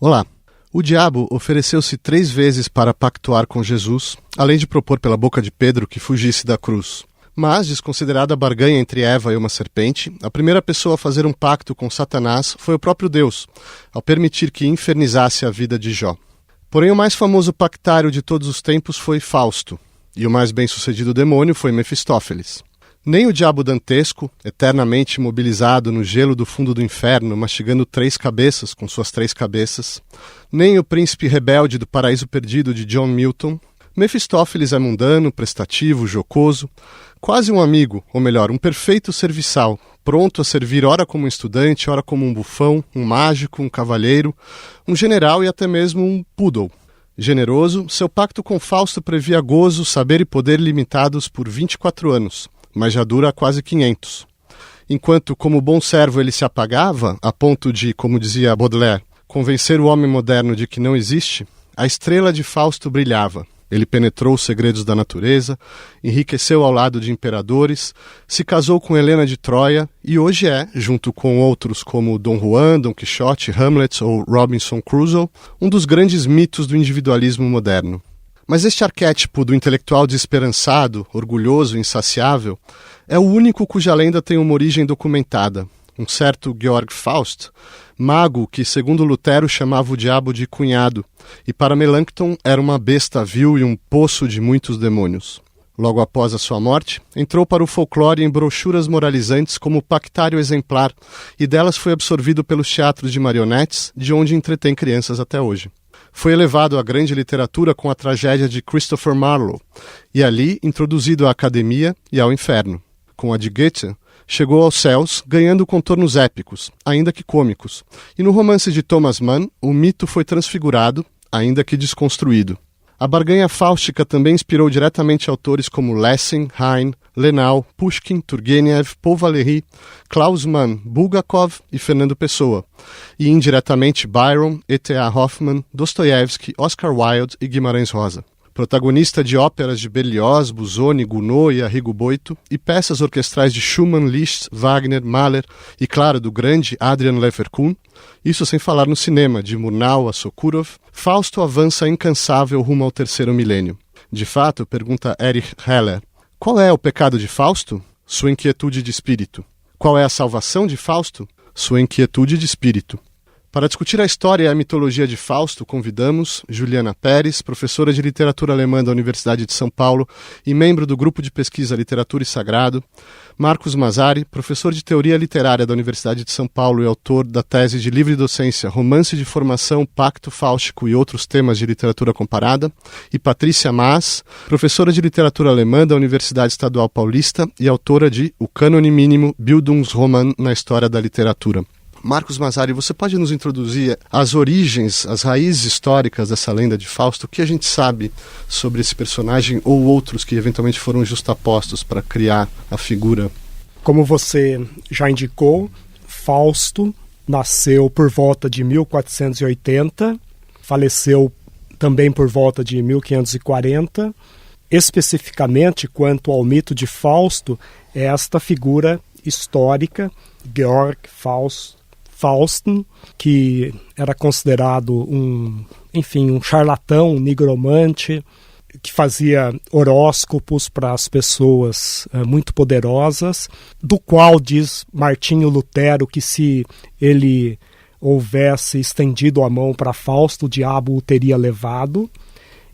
Olá. O diabo ofereceu-se 3 vezes para pactuar com Jesus, além de propor pela boca de Pedro que fugisse da cruz. Mas, desconsiderada a barganha entre Eva e uma serpente, a primeira pessoa a fazer um pacto com Satanás foi o próprio Deus, ao permitir que infernizasse a vida de Jó. Porém, o mais famoso pactário de todos os tempos foi Fausto, e o mais bem-sucedido demônio foi Mefistófeles. Nem o diabo dantesco, eternamente imobilizado no gelo do fundo do inferno, mastigando 3 cabeças com suas 3 cabeças, nem o príncipe rebelde do paraíso perdido de John Milton. Mefistófeles é mundano, prestativo, jocoso, quase um amigo, ou melhor, um perfeito serviçal, pronto a servir ora como um estudante, ora como um bufão, um mágico, um cavalheiro, um general e até mesmo um poodle. Generoso, seu pacto com Fausto previa gozo, saber e poder limitados por 24 anos, mas já dura quase 500. Enquanto, como bom servo, ele se apagava, a ponto de, como dizia Baudelaire, convencer o homem moderno de que não existe, a estrela de Fausto brilhava. Ele penetrou os segredos da natureza, enriqueceu ao lado de imperadores, se casou com Helena de Troia e hoje é, junto com outros como Dom Juan, Dom Quixote, Hamlet ou Robinson Crusoe, um dos grandes mitos do individualismo moderno. Mas este arquétipo do intelectual desesperançado, orgulhoso e insaciável é o único cuja lenda tem uma origem documentada. Um certo Georg Faust, mago que, segundo Lutero, chamava o diabo de cunhado, e para Melanchthon era uma besta vil e um poço de muitos demônios. Logo após a sua morte, entrou para o folclore em brochuras moralizantes como pactário exemplar, e delas foi absorvido pelos teatros de marionetes, de onde entretém crianças até hoje. Foi elevado à grande literatura com a tragédia de Christopher Marlowe, e ali introduzido à academia e ao inferno. Com a de Goethe, chegou aos céus, ganhando contornos épicos, ainda que cômicos, e no romance de Thomas Mann, o mito foi transfigurado, ainda que desconstruído. A barganha fáustica também inspirou diretamente autores como Lessing, Heine, Lenau, Pushkin, Turgenev, Paul Valéry, Klaus Mann, Bulgakov e Fernando Pessoa, e indiretamente Byron, E.T.A. Hoffmann, Dostoiévski, Oscar Wilde e Guimarães Rosa. Protagonista de óperas de Berlioz, Busoni, Gounod e Arrigo Boito, e peças orquestrais de Schumann, Liszt, Wagner, Mahler e, claro, do grande Adrian Leverkuhn, isso sem falar no cinema, de Murnau a Sokurov, Fausto avança incansável rumo ao 3º milênio. De fato, pergunta Erich Heller, qual é o pecado de Fausto? Sua inquietude de espírito. Qual é a salvação de Fausto? Sua inquietude de espírito. Para discutir a história e a mitologia de Fausto, convidamos Juliana Pérez, professora de literatura alemã da Universidade de São Paulo e membro do grupo de pesquisa Literatura e Sagrado, Marcos Mazzari, professor de teoria literária da Universidade de São Paulo e autor da tese de livre docência Romance de Formação, Pacto Fáustico e outros temas de literatura comparada, e Patrícia Maas, professora de literatura alemã da Universidade Estadual Paulista e autora de O Cânone Mínimo, Bildungsroman na História da Literatura. Marcos Mazzari, você pode nos introduzir as origens, as raízes históricas dessa lenda de Fausto? O que a gente sabe sobre esse personagem ou outros que eventualmente foram justapostos para criar a figura? Como você já indicou, Fausto nasceu por volta de 1480, faleceu também por volta de 1540. Especificamente, quanto ao mito de Fausto, é esta figura histórica, Georg Fausten, que era considerado um charlatão, um nigromante, que fazia horóscopos para as pessoas muito poderosas, do qual diz Martinho Lutero que se ele houvesse estendido a mão para Fausto, o diabo o teria levado,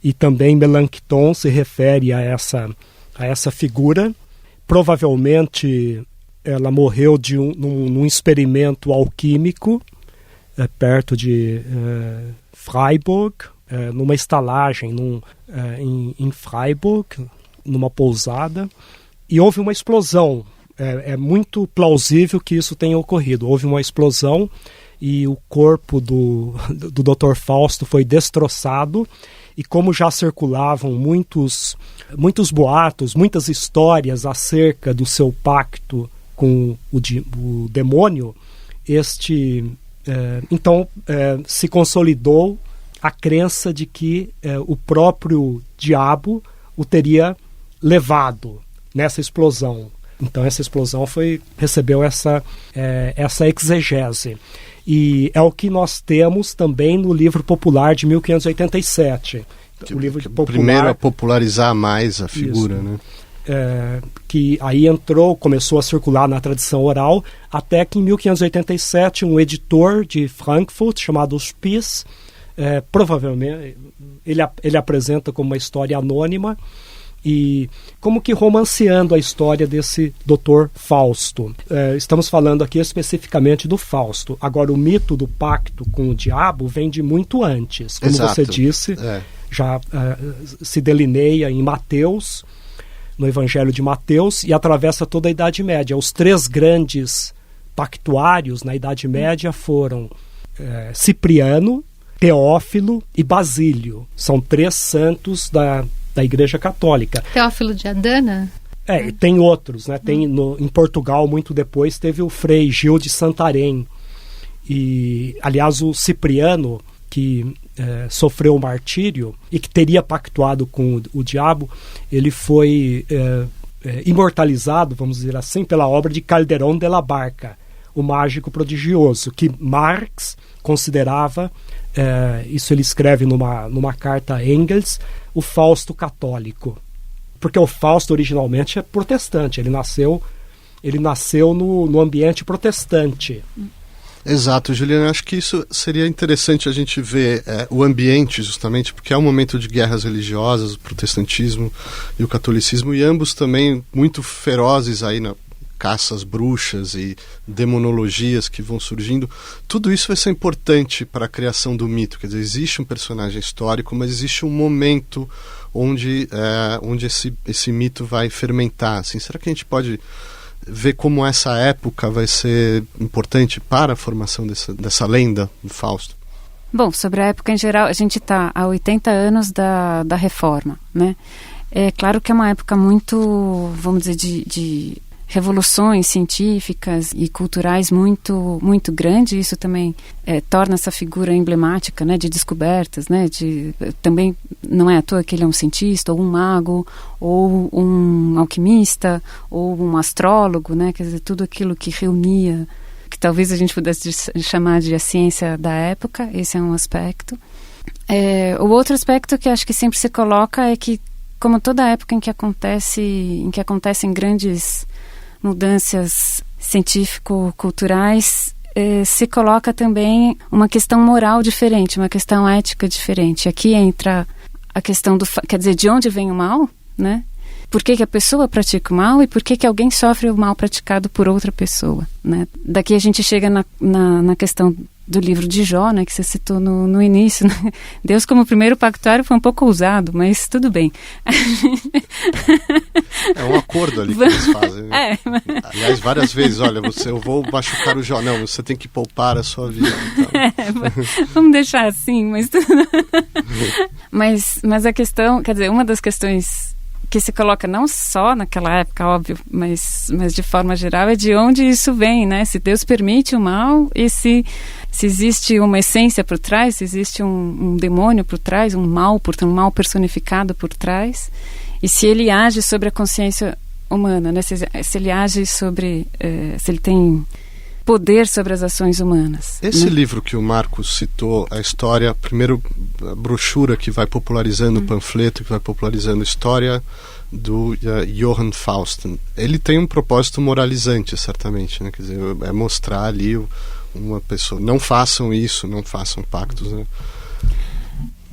e também Melanchthon se refere a essa figura. Provavelmente ela morreu num experimento alquímico perto de Freiburg, numa estalagem em Freiburg, numa pousada, e houve uma explosão. É muito plausível que isso tenha ocorrido. Houve uma explosão e o corpo do Dr. Fausto foi destroçado, e como já circulavam muitos boatos, muitas histórias acerca do seu pacto com o demônio, então se consolidou a crença de que o próprio diabo o teria levado nessa explosão. Então essa explosão recebeu essa exegese. E é o que nós temos também no livro popular de 1587. O livro que popular, primeiro a popularizar mais a figura, isso, né? Que aí começou a circular na tradição oral, até que em 1587 um editor de Frankfurt chamado Spies, provavelmente ele apresenta como uma história anônima e como que romanceando a história desse Dr. Fausto. Estamos falando aqui especificamente do Fausto. Agora, o mito do pacto com o diabo vem de muito antes. Como Exato. você disse, já se delineia em Mateus, no Evangelho de Mateus, e atravessa toda a Idade Média. Os 3 grandes pactuários na Idade Média foram Cipriano, Teófilo e Basílio. São 3 santos da Igreja Católica. Teófilo de Adana? Tem outros, né? Em Portugal, muito depois, teve o Frei Gil de Santarém. E, aliás, o Cipriano, que sofreu o martírio e que teria pactuado com o diabo, ele foi imortalizado, vamos dizer assim, pela obra de Calderón de la Barca, o mágico prodigioso, que Marx considerava, isso ele escreve numa carta a Engels, o Fausto católico. Porque o Fausto originalmente é protestante, ele nasceu no ambiente protestante. Exato, Juliana, acho que isso seria interessante a gente ver o ambiente, justamente, porque é um momento de guerras religiosas, o protestantismo e o catolicismo, e ambos também muito ferozes aí na caças bruxas e demonologias que vão surgindo. Tudo isso vai ser importante para a criação do mito. Quer dizer, existe um personagem histórico, mas existe um momento onde esse mito vai fermentar. Assim, será que a gente pode ver como essa época vai ser importante para a formação dessa lenda do Fausto? Bom, sobre a época em geral, a gente está há 80 anos da Reforma, né? É claro que é uma época muito, vamos dizer, de revoluções científicas e culturais muito, muito grande. Isso também torna essa figura emblemática, né, de descobertas, né, também não é à toa que ele é um cientista, ou um mago, ou um alquimista, ou um astrólogo, né, quer dizer, tudo aquilo que reunia, que talvez a gente pudesse chamar de a ciência da época. Esse é um aspecto. O outro aspecto que acho que sempre se coloca é que, como toda época em que acontecem grandes mudanças científico-culturais, se coloca também uma questão moral diferente, uma questão ética diferente. Aqui entra a questão quer dizer, de onde vem o mal, né? Por que a pessoa pratica o mal e por que alguém sofre o mal praticado por outra pessoa, né? Daqui a gente chega na questão do livro de Jó, né, que você citou no início, né? Deus como primeiro pactuário foi um pouco ousado, mas tudo bem. É um acordo ali que eles fazem, né? Aliás, várias vezes, olha, eu vou machucar o Jó. Não, você tem que poupar a sua vida. Então. Vamos deixar assim, mas a questão, quer dizer, uma das questões que se coloca não só naquela época, óbvio, mas de forma geral, é de onde isso vem, né? Se Deus permite o mal e se existe uma essência por trás, se existe um demônio por trás, um mal personificado por trás, e se ele age sobre a consciência humana, né? Se ele age sobre, se ele tem poder sobre as ações humanas. Esse livro que o Marcos citou, a história, primeiro a brochura que vai popularizando o panfleto, que vai popularizando a história do Johann Fausten, ele tem um propósito moralizante, certamente, né? Quer dizer, é mostrar ali uma pessoa, não façam isso, não façam pactos, né?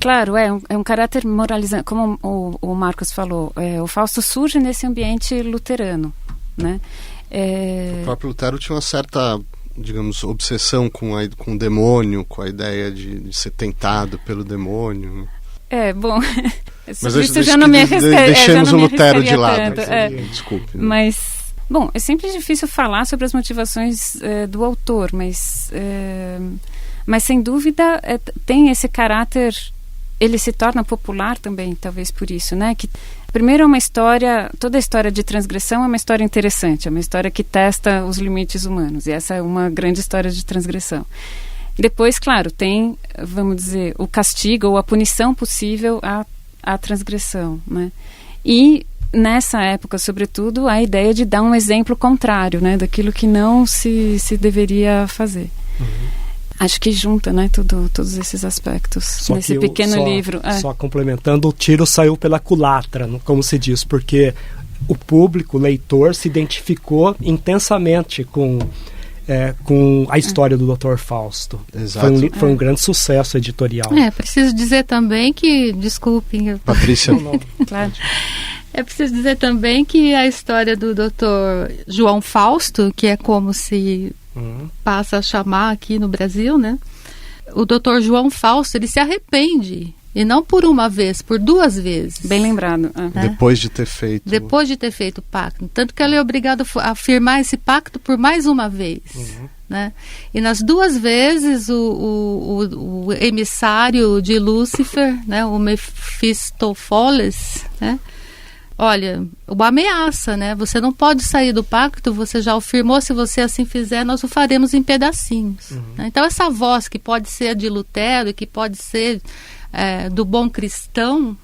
Claro, é um caráter moralizante, como o Marcos falou, o Fausto surge nesse ambiente luterano, né? O próprio Lutero tinha uma certa, digamos, obsessão com o demônio, com a ideia de ser tentado pelo demônio. Bom, mas isso já não me arriscaria. Deixemos o Lutero de lado. Desculpe. Mas, bom, é sempre difícil falar sobre as motivações do autor, mas sem dúvida tem esse caráter. Ele se torna popular também, talvez por isso, né? Que primeiro é uma história, toda a história de transgressão é uma história interessante, é uma história que testa os limites humanos, e essa é uma grande história de transgressão. Depois, claro, tem, vamos dizer, o castigo ou a punição possível à transgressão, né? E nessa época, sobretudo, a ideia de dar um exemplo contrário, né? Daquilo que não se deveria fazer. Acho que junta, né, todos esses aspectos Só nesse pequeno livro. Só complementando, o tiro saiu pela culatra, como se diz, porque o público, o leitor, se identificou intensamente com a história do Dr. Fausto. Exato. Foi um grande sucesso editorial. Preciso dizer também que, desculpem... Patrícia. Não. Claro. É preciso dizer também que a história do Dr. João Fausto, que é como se passa a chamar aqui no Brasil, né? O Dr. João Fausto, ele se arrepende. E não por uma vez, por 2 vezes. Bem lembrado. Depois de ter feito. Depois de ter feito o pacto. Tanto que ele é obrigado a firmar esse pacto por mais uma vez. Né? E nas 2 vezes o emissário de Lúcifer, né? O Mefistófeles, né? Olha, uma ameaça, né? Você não pode sair do pacto, você já o firmou, se você assim fizer, nós o faremos em pedacinhos. Né? Então essa voz que pode ser de Lutero, que pode ser do bom cristão,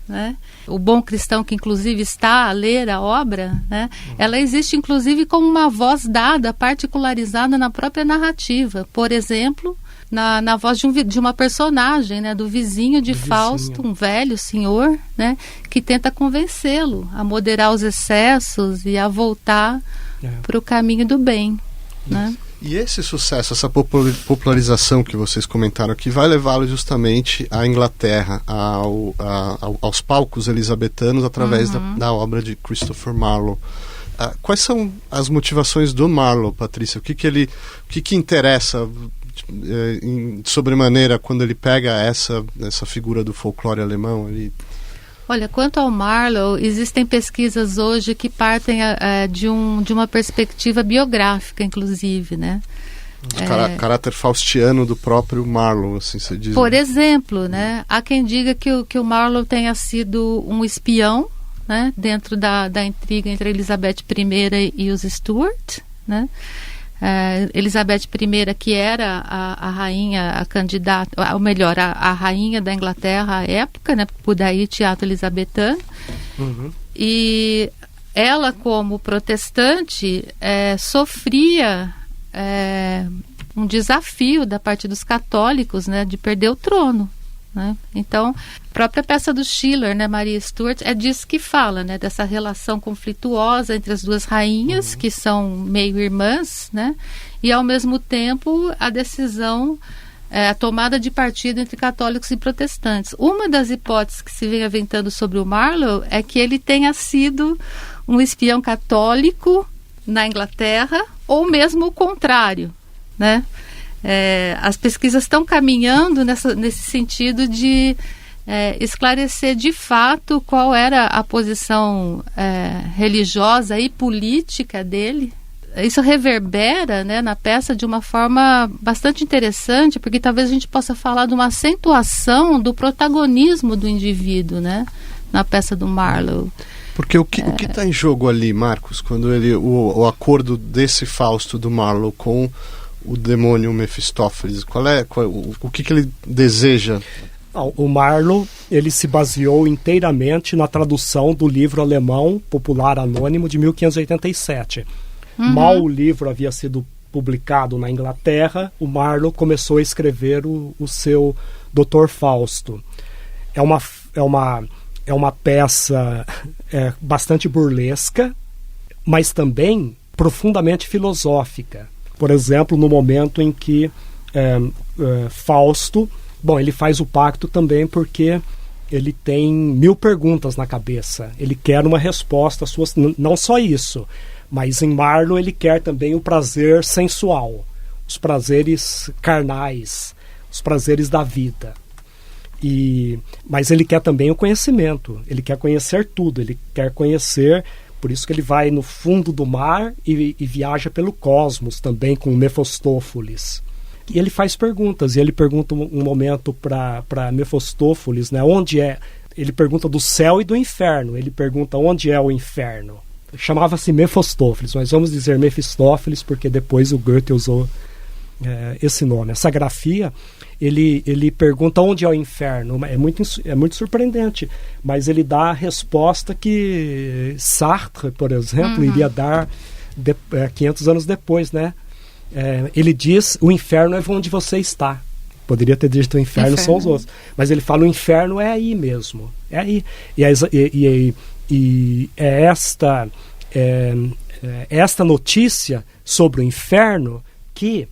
né? O bom cristão que inclusive está a ler a obra, né? Ela existe inclusive como uma voz dada, particularizada na própria narrativa. Por exemplo, na voz de uma personagem, né, do vizinho de Fausto, um velho senhor, né, que tenta convencê-lo a moderar os excessos e a voltar para o caminho do bem. Né? E esse sucesso, essa popularização que vocês comentaram aqui, vai levá-lo justamente à Inglaterra, aos palcos elisabetanos, através da obra de Christopher Marlowe. Quais são as motivações do Marlowe, Patrícia? O que interessa sobremaneira quando ele pega essa figura do folclore alemão ali? Olha, quanto ao Marlowe, existem pesquisas hoje que partem de uma perspectiva biográfica, inclusive, né? Caráter faustiano do próprio Marlowe, assim se diz. Por exemplo, né? Há quem diga que o Marlowe tenha sido um espião, né? Dentro da intriga entre Elizabeth I e os Stuart, né? Elizabeth I, que era a rainha, a candidata, ou melhor, a rainha da Inglaterra à época, né, por daí teatro elisabetano, e ela, como protestante, sofria um desafio da parte dos católicos, né, de perder o trono. Né? Então, a própria peça do Schiller, né, Maria Stuart, é disso que fala, né, dessa relação conflituosa entre as 2 rainhas, que são meio irmãs, né, e ao mesmo tempo a decisão, a tomada de partido entre católicos e protestantes. Uma das hipóteses que se vem aventando sobre o Marlowe é que ele tenha sido um espião católico na Inglaterra, ou mesmo o contrário, né? As pesquisas estão caminhando nesse sentido de esclarecer de fato qual era a posição religiosa e política dele. Isso reverbera, né, na peça de uma forma bastante interessante, porque talvez a gente possa falar de uma acentuação do protagonismo do indivíduo, né, na peça do Marlowe. Porque o que está em jogo ali, Marcos, quando o acordo desse Fausto do Marlowe com o demônio Mefistófeles, o que ele deseja? O Marlowe, ele se baseou inteiramente na tradução do livro alemão popular anônimo de 1587. Mal o livro havia sido publicado na Inglaterra, o Marlowe começou a escrever o seu Dr. Fausto. É uma peça bastante burlesca, mas também profundamente filosófica. Por exemplo, no momento em que Fausto, ele faz o pacto também porque ele tem 1000 perguntas na cabeça. Ele quer uma resposta às suas... Não só isso, mas em Marlowe ele quer também o prazer sensual, os prazeres carnais, os prazeres da vida. Mas ele quer também o conhecimento, ele quer conhecer tudo, ele quer conhecer... Por isso que ele vai no fundo do mar e viaja pelo cosmos também com Mefistófeles. E ele faz perguntas, e ele pergunta um momento para Mefistófeles, né, onde é... Ele pergunta do céu e do inferno, ele pergunta onde é o inferno. Chamava-se Mefistófeles, mas vamos dizer Mefistófeles porque depois o Goethe usou esse nome. Essa grafia, ele pergunta onde é o inferno. É muito surpreendente, mas ele dá a resposta que Sartre, por exemplo, iria dar 500 anos depois, né? ele diz, o inferno é onde você está. Poderia ter dito o inferno são os outros. Mas ele fala, o inferno é aí mesmo. É aí. E é esta notícia sobre o inferno que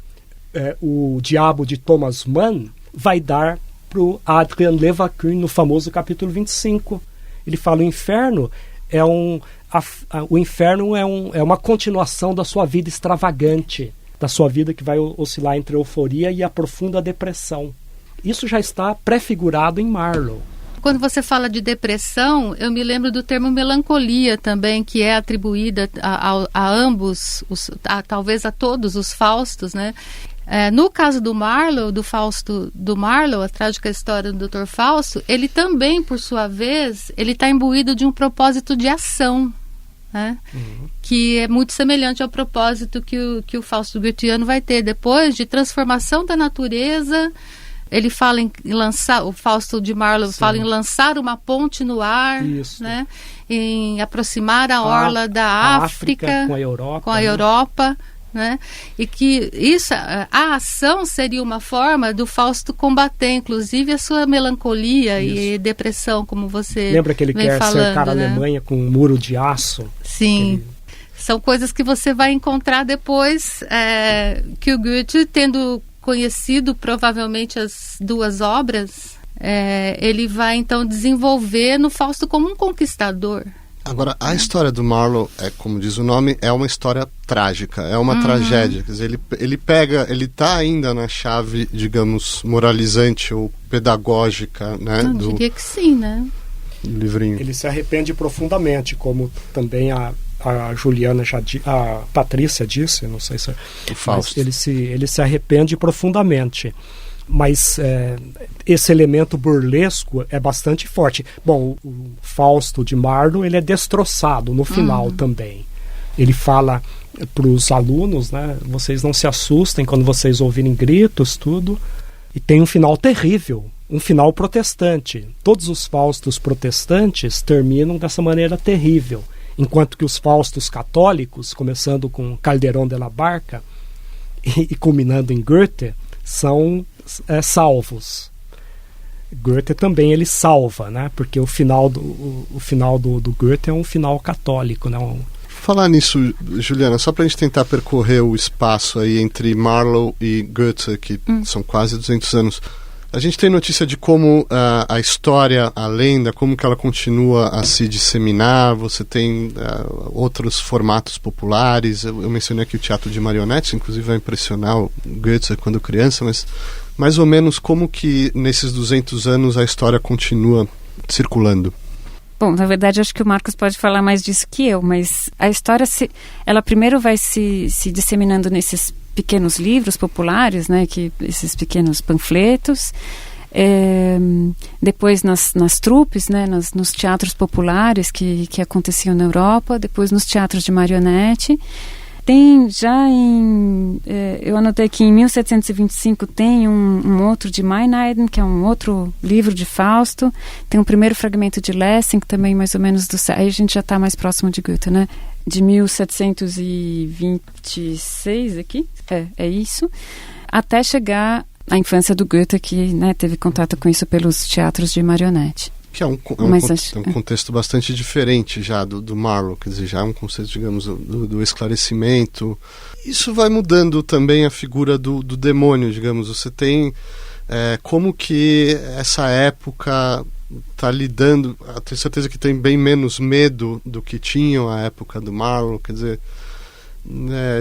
o diabo de Thomas Mann vai dar para o Adrian Levaquin no famoso capítulo 25. Ele fala, o inferno é uma continuação da sua vida extravagante, da sua vida que vai oscilar entre a euforia e a profunda depressão. Isso já está prefigurado em Marlowe. Quando você fala de depressão, eu me lembro do termo melancolia também, que é atribuída a ambos, talvez a todos os Faustos, né? No caso do Marlowe, do Fausto do Marlowe, a trágica história do Dr. Fausto, ele também, por sua vez, ele está imbuído de um propósito de ação, né? Que é muito semelhante ao propósito que o Fausto goetheano vai ter depois, de transformação da natureza. Ele fala em lançar, o Fausto de Marlowe fala em lançar uma ponte no ar, né? Em aproximar a orla da África com a Europa, né? E que a ação seria uma forma do Fausto combater, inclusive, a sua melancolia e depressão, como você lembra que ele vem quer falando, cercar a Alemanha com um muro de aço? Sim. São coisas que você vai encontrar depois, que o Goethe, tendo conhecido provavelmente as duas obras, ele vai então desenvolver no Fausto como um conquistador. Agora, a história do Marlowe, como diz o nome, é uma história trágica, é uma tragédia. Quer dizer, ele está ainda na chave, digamos, moralizante ou pedagógica, né? Eu diria que sim, né? Do livrinho. Ele se arrepende profundamente, como também a Juliana a Patrícia disse, não sei se o Fausto. Ele se arrepende profundamente. Mas esse elemento burlesco é bastante forte. Bom, o Fausto de Marlowe, ele é destroçado no final também. Ele fala para os alunos, né, vocês não se assustem quando vocês ouvirem gritos, tudo. E tem um final terrível, um final protestante. Todos os Faustos protestantes terminam dessa maneira terrível, enquanto que os Faustos católicos, começando com Calderón de la Barca e culminando em Goethe, são salvos. Goethe também ele salva, né? Porque o final do Goethe é um final católico, né? Falar nisso, Juliana, só para a gente tentar percorrer o espaço aí entre Marlowe e Goethe, que são quase 200 anos. A gente tem notícia de como a história, a lenda, como que ela continua a se disseminar. Você tem outros formatos populares. Eu mencionei aqui o teatro de marionetes, inclusive vai impressionar o Goethe quando criança, mas mais ou menos como que nesses 200 anos a história continua circulando. Bom, na verdade acho que o Marcos pode falar mais disso que eu, mas a história ela primeiro vai se disseminando nesses pequenos livros populares, né, esses pequenos panfletos, depois nas trupes, né, nos teatros populares que aconteciam na Europa, depois nos teatros de marionete. Tem já eu anotei que em 1725 tem um outro de Meineiden, que é um outro livro de Fausto. Tem um primeiro fragmento de Lessing, também mais ou menos aí a gente já está mais próximo de Goethe, né? De 1726 aqui, é isso, até chegar à infância do Goethe, que, né, teve contato com isso pelos teatros de marionete. Que é um contexto bastante diferente já do Marlowe, quer dizer, já é um conceito, digamos, do esclarecimento. Isso vai mudando também a figura do demônio, digamos. Você tem como que essa época está lidando, tenho certeza que tem bem menos medo do que tinham a época do Marlowe, quer dizer,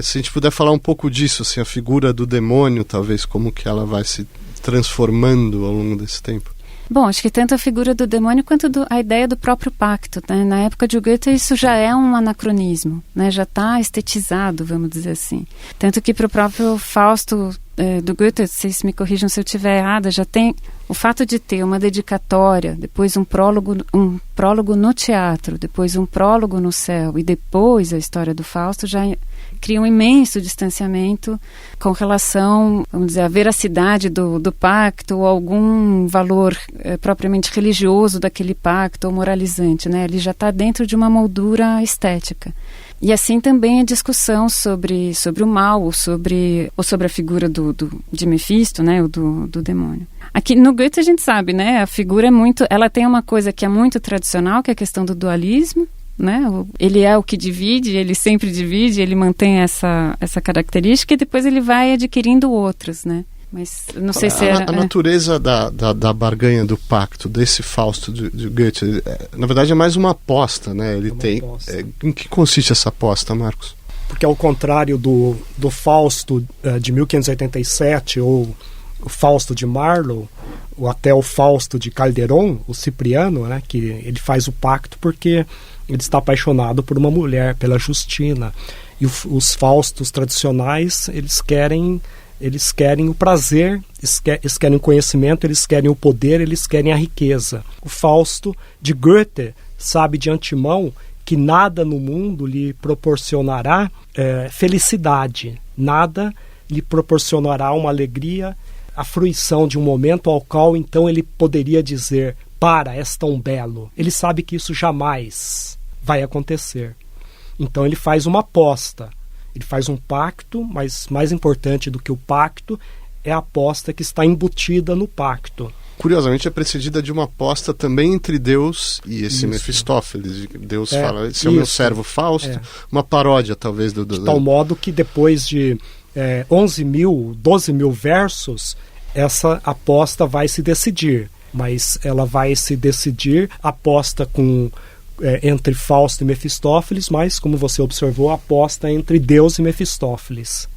se a gente puder falar um pouco disso, assim, a figura do demônio, talvez, como que ela vai se transformando ao longo desse tempo. Bom, acho que tanto a figura do demônio quanto a ideia do próprio pacto, né? Na época de Goethe isso já é um anacronismo, né? Já está estetizado, vamos dizer assim. Tanto que para o próprio Fausto do Goethe, vocês me corrijam se eu estiver errada, já tem o fato de ter uma dedicatória, depois um prólogo no teatro, depois um prólogo no céu e depois a história do Fausto já cria um imenso distanciamento com relação, vamos dizer, à veracidade do pacto ou algum valor propriamente religioso daquele pacto ou moralizante, né? Ele já está dentro de uma moldura estética. E assim também a discussão sobre o mal, ou sobre a figura de Mefisto, né, do demônio. Aqui no Goethe a gente sabe, né, a figura ela tem uma coisa que é muito tradicional, que é a questão do dualismo, né, ele é o que divide, ele sempre divide, ele mantém essa característica e depois ele vai adquirindo outras, né. Mas não sei se era... A natureza da barganha, do pacto, desse Fausto de Goethe, na verdade é mais uma aposta, né? Ele tem... em que consiste essa aposta, Marcos? Porque ao contrário do Fausto de 1587, ou o Fausto de Marlowe, ou até o Fausto de Calderon, o Cipriano, né? Que ele faz o pacto porque ele está apaixonado por uma mulher, pela Justina. E os Faustos tradicionais, eles querem o prazer, eles querem o conhecimento, eles querem o poder, eles querem a riqueza. O Fausto de Goethe sabe de antemão que nada no mundo lhe proporcionará felicidade, nada lhe proporcionará uma alegria, a fruição de um momento ao qual então ele poderia dizer: para, és tão belo. Ele sabe que isso jamais vai acontecer. Então ele faz uma aposta. Ele faz um pacto, mas mais importante do que o pacto é a aposta que está embutida no pacto. Curiosamente é precedida de uma aposta também entre Deus e esse Mefistófeles. Deus fala: esse é o meu servo Fausto, uma paródia talvez do... De tal modo que depois de 12 mil versos, essa aposta vai se decidir. Mas ela vai se decidir, aposta entre Fausto e Mefistófeles, mas, como você observou, a aposta entre Deus e Mefistófeles.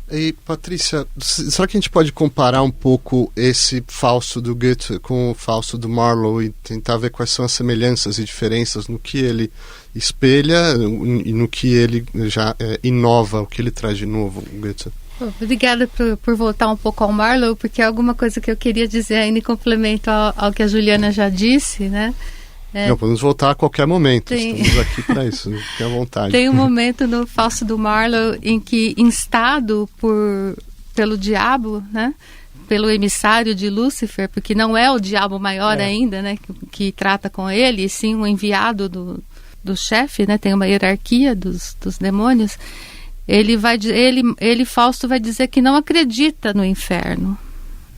E, Patrícia, será que a gente pode comparar um pouco esse Fausto do Goethe com o Fausto do Marlowe e tentar ver quais são as semelhanças e diferenças no que ele espelha e no que ele já inova, o que ele traz de novo, o Goethe? Obrigada por voltar um pouco ao Marlowe, porque é alguma coisa que eu queria dizer ainda em complemento ao que a Juliana já disse, né? Não, podemos voltar a qualquer momento. Estamos aqui para isso, fique à vontade. Tem um momento no Fausto do Marlowe em que, instado pelo diabo, né, pelo emissário de Lúcifer, porque não é o diabo maior ainda, né, que trata com ele, e sim o enviado do chefe, né, tem uma hierarquia dos demônios. Fausto vai dizer que não acredita no inferno.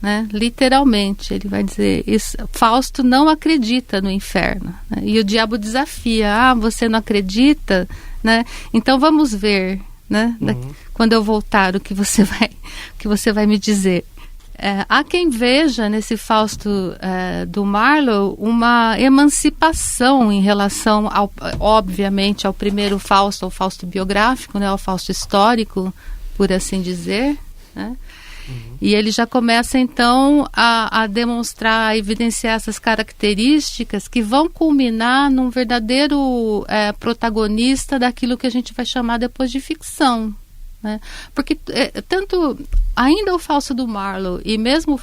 Né? Literalmente, ele vai dizer isso, Fausto não acredita no inferno, né? E o diabo desafia: você não acredita, né? Então vamos ver, né? Quando eu voltar, o que você vai me dizer. Há quem veja nesse Fausto do Marlowe uma emancipação em relação obviamente ao primeiro Fausto, ao Fausto biográfico, né? Ao Fausto histórico, por assim dizer, né? E ele já começa então a demonstrar, a evidenciar essas características que vão culminar num verdadeiro protagonista daquilo que a gente vai chamar depois de ficção, né? Porque tanto ainda o Fausto do Marlowe e mesmo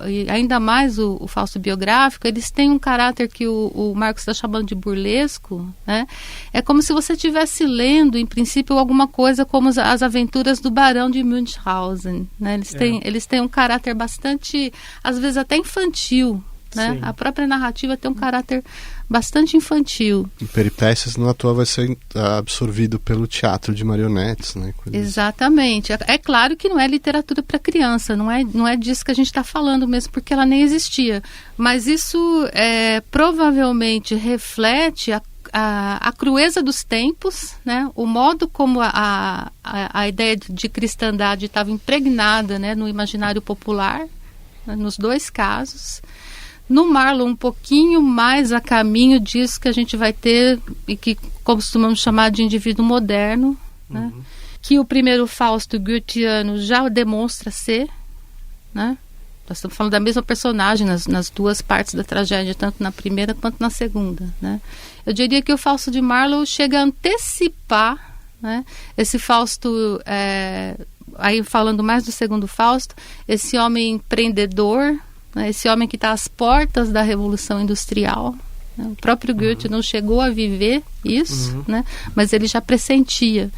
e ainda mais o Fausto biográfico, eles têm um caráter que o Marcos está chamando de burlesco, né? É como se você estivesse lendo, em princípio, alguma coisa como as aventuras do Barão de Münchhausen, né? Eles têm um caráter bastante, às vezes até infantil, né? A própria narrativa tem um caráter bastante infantil. E Peripécias, não à toa, vai ser absorvido pelo teatro de marionetes, né? Exatamente. É claro que não é literatura para criança, não é disso que a gente está falando mesmo, porque ela nem existia. Mas isso provavelmente reflete a crueza dos tempos, né? O modo como a ideia de cristandade estava impregnada, né, no imaginário popular, né, nos dois casos. No Marlowe, um pouquinho mais a caminho disso que a gente vai ter e que costumamos chamar de indivíduo moderno, né? Que o primeiro Fausto goetheano já demonstra ser, né? Nós estamos falando da mesma personagem nas duas partes da tragédia, tanto na primeira quanto na segunda, né? Eu diria que o Fausto de Marlowe chega a antecipar, né, esse Fausto, aí falando mais do segundo Fausto, esse homem empreendedor, né, esse homem que está às portas da Revolução Industrial, né? O próprio Goethe não chegou a viver isso, né, mas ele já pressentia.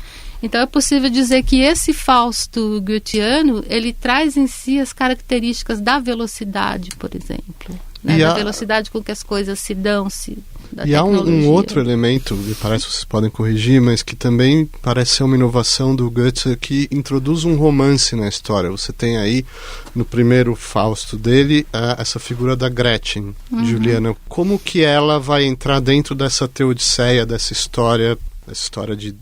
Então é possível dizer que esse Fausto goetheano, ele traz em si as características da velocidade, por exemplo, né? Da velocidade com que as coisas se dão, da e tecnologia. há um outro elemento, me parece que vocês podem corrigir, mas que também parece ser uma inovação do Goethe, que introduz um romance na história. Você tem aí, no primeiro Fausto dele, essa figura da Gretchen, Juliana. Como que ela vai entrar dentro dessa teodiceia, dessa história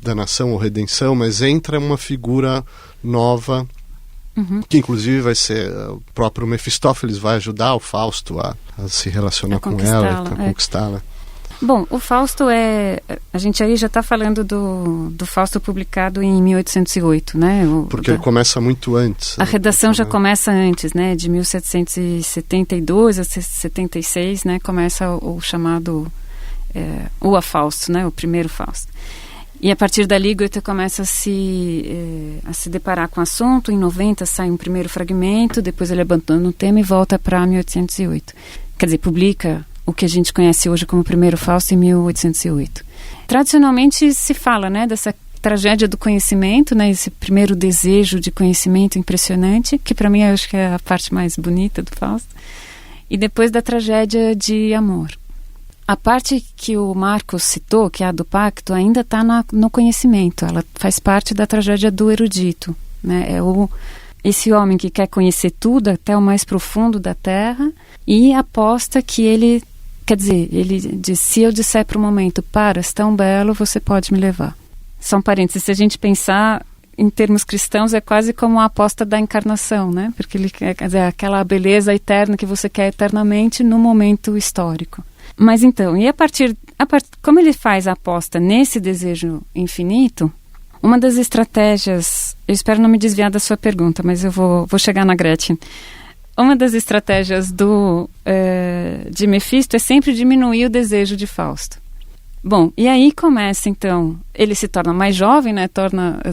da nação ou redenção, mas entra uma figura nova, que inclusive vai ser o próprio Mefistófeles, vai ajudar o Fausto a se relacionar com ela, a conquistá-la. Bom, o Fausto a gente aí já está falando do Fausto publicado em 1808, né? Porque ele começa muito antes. A redação já começa antes, né? De 1772 a 76, né? Começa o chamado o A Fausto, né? O primeiro Fausto. E a partir dali, Goethe começa a se deparar com o assunto. Em 90 sai um primeiro fragmento, depois ele abandona o tema e volta para 1808. Quer dizer, publica o que a gente conhece hoje como primeiro Fausto em 1808. Tradicionalmente se fala, né, dessa tragédia do conhecimento, né, esse primeiro desejo de conhecimento impressionante, que para mim eu acho que é a parte mais bonita do Fausto, e depois da tragédia de amor. A parte que o Marcos citou, que é a do pacto, ainda está no conhecimento. Ela faz parte da tragédia do erudito, né? Esse homem que quer conhecer tudo, até o mais profundo da terra, e aposta que ele... Quer dizer, ele diz, se eu disser para o momento, és tão belo, você pode me levar. Só um parênteses, se a gente pensar em termos cristãos, é quase como a aposta da encarnação, né? Porque ele quer dizer, aquela beleza eterna que você quer eternamente no momento histórico. Mas então, e como ele faz a aposta nesse desejo infinito, uma das estratégias, eu espero não me desviar da sua pergunta, mas eu vou chegar na Gretchen. Uma das estratégias de Mefisto é sempre diminuir o desejo de Fausto. Bom, e aí começa então, ele se torna mais jovem, né?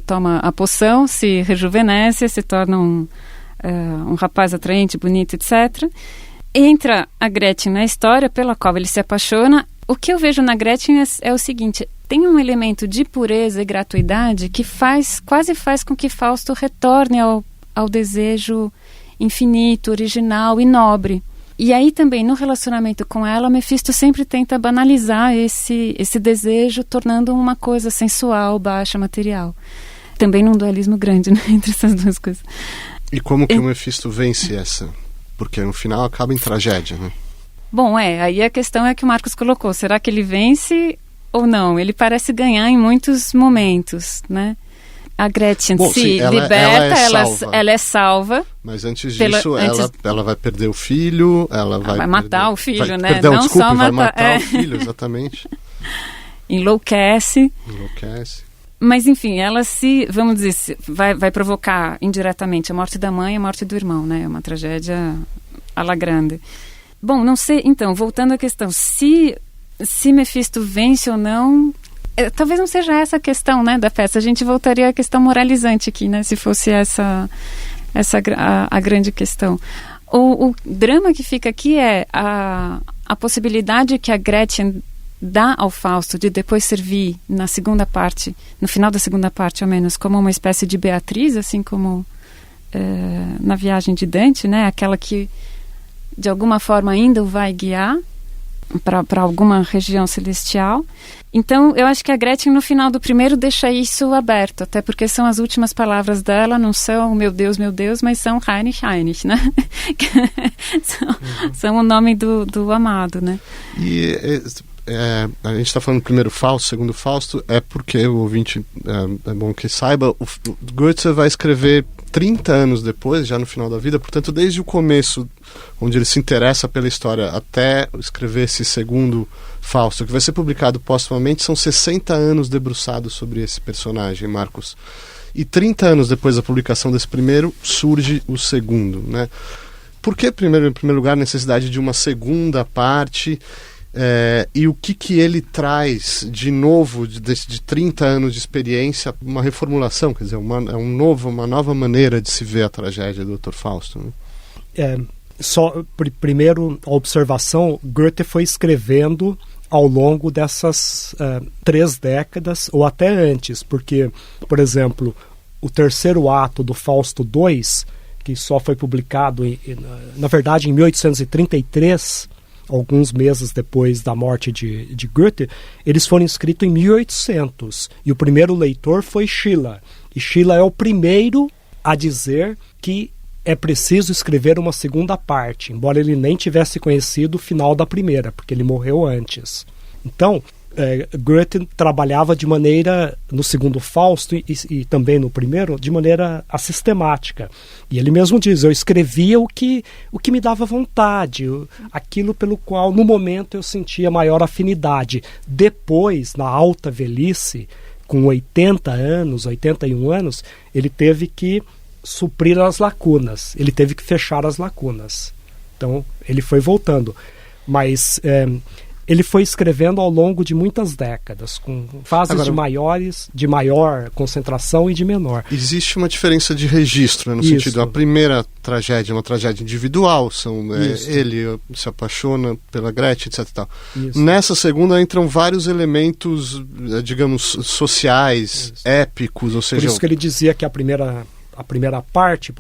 Toma a poção, se rejuvenesce, se torna um rapaz atraente, bonito, etc. Entra a Gretchen na história pela qual ele se apaixona. O que eu vejo na Gretchen é o seguinte, tem um elemento de pureza e gratuidade que quase faz com que Fausto retorne ao desejo infinito, original e nobre. E aí também no relacionamento com ela, Mefisto sempre tenta banalizar esse desejo, tornando uma coisa sensual, baixa, material. Também num dualismo grande, né, entre essas duas coisas. E como que o Mefisto vence essa? Porque no final acaba em tragédia, né? Bom, aí a questão é que o Marcos colocou. Será que ele vence ou não? Ele parece ganhar em muitos momentos, né? A Gretchen liberta, ela é salva. Mas antes disso, ela vai perder o filho, ela vai matar o filho, né? Perdão, desculpe, vai matar o filho, exatamente. Enlouquece. Mas, enfim, ela vamos dizer, vai provocar indiretamente a morte da mãe e a morte do irmão, né? É uma tragédia à la grande. Bom, não sei, então, voltando à questão, se Mefisto vence ou não, talvez não seja essa a questão, né, da peça. A gente voltaria à questão moralizante aqui, né? Se fosse essa a grande questão. O drama que fica aqui é a possibilidade que a Gretchen dá ao Fausto de depois servir na segunda parte, no final da segunda parte ao menos, como uma espécie de Beatriz, assim como na Viagem de Dante, né? Aquela que de alguma forma ainda o vai guiar para alguma região celestial. Então eu acho que a Gretchen no final do primeiro deixa isso aberto, até porque são as últimas palavras dela, não são meu Deus, mas são Heinrich, né? são o nome do amado, né? E a gente está falando do primeiro Fausto, segundo Fausto, é porque o ouvinte é bom que saiba, o Goethe vai escrever 30 anos depois, já no final da vida, portanto desde o começo, onde ele se interessa pela história, até escrever esse segundo Fausto, que vai ser publicado póstumamente, são 60 anos debruçados sobre esse personagem, Marcos. E 30 anos depois da publicação desse primeiro, surge o segundo, né? Por que, em primeiro lugar, a necessidade de uma segunda parte? E o que ele traz de novo de 30 anos de experiência, uma reformulação, quer dizer, uma nova maneira de se ver a tragédia do Dr. Fausto, né? Primeiro, a observação, Goethe foi escrevendo ao longo dessas 3 décadas, ou até antes, porque, por exemplo, o terceiro ato do Fausto II, que só foi publicado, na verdade, em 1833, alguns meses depois da morte de Goethe, eles foram escritos em 1800. E o primeiro leitor foi Schiller. E Schiller é o primeiro a dizer que é preciso escrever uma segunda parte, embora ele nem tivesse conhecido o final da primeira, porque ele morreu antes. Então, Goethe trabalhava de maneira, no segundo Fausto e também no primeiro, de maneira sistemática. E ele mesmo diz, eu escrevia o que me dava vontade, aquilo pelo qual no momento eu sentia maior afinidade. Depois, na alta velhice, com 80 anos, 81 anos, ele teve que suprir as lacunas, ele teve que fechar as lacunas. Então, ele foi voltando. Mas ele foi escrevendo ao longo de muitas décadas, com fases de maior concentração e de menor. Existe uma diferença de registro, né, no sentido, a primeira tragédia é uma tragédia individual, ele se apaixona pela Gretchen, etc. Tal. Nessa segunda entram vários elementos, digamos, sociais, épicos, ou seja... Por isso que ele dizia que a primeira parte,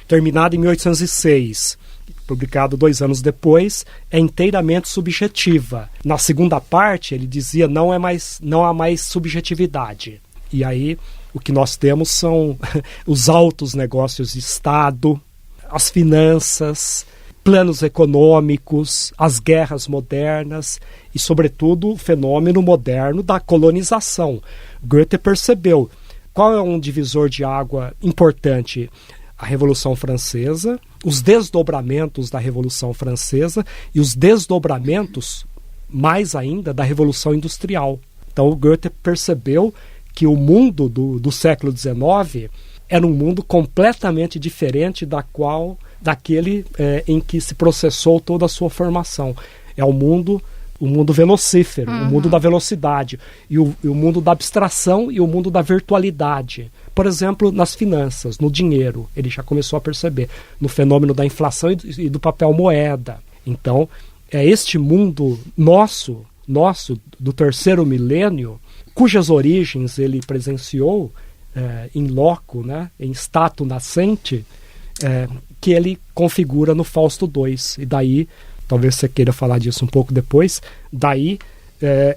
terminada em 1806, publicado 2 anos depois, é inteiramente subjetiva. Na segunda parte, ele dizia, não há mais subjetividade. E aí, o que nós temos são os altos negócios de Estado, as finanças, planos econômicos, as guerras modernas e, sobretudo, o fenômeno moderno da colonização. Goethe percebeu qual é um divisor de água importante? A Revolução Francesa, os desdobramentos da Revolução Francesa e os desdobramentos, mais ainda, da Revolução Industrial. Então, o Goethe percebeu que o mundo do século XIX era um mundo completamente diferente daquele em que se processou toda a sua formação. É o mundo velocífero, o mundo da velocidade, e o mundo da abstração e o mundo da virtualidade. Por exemplo, nas finanças, no dinheiro, ele já começou a perceber, no fenômeno da inflação e do papel moeda. Então, é este mundo nosso, do terceiro milênio, cujas origens ele presenciou em loco, né, em stato nascente, que ele configura no Fausto II. E daí, talvez você queira falar disso um pouco depois, daí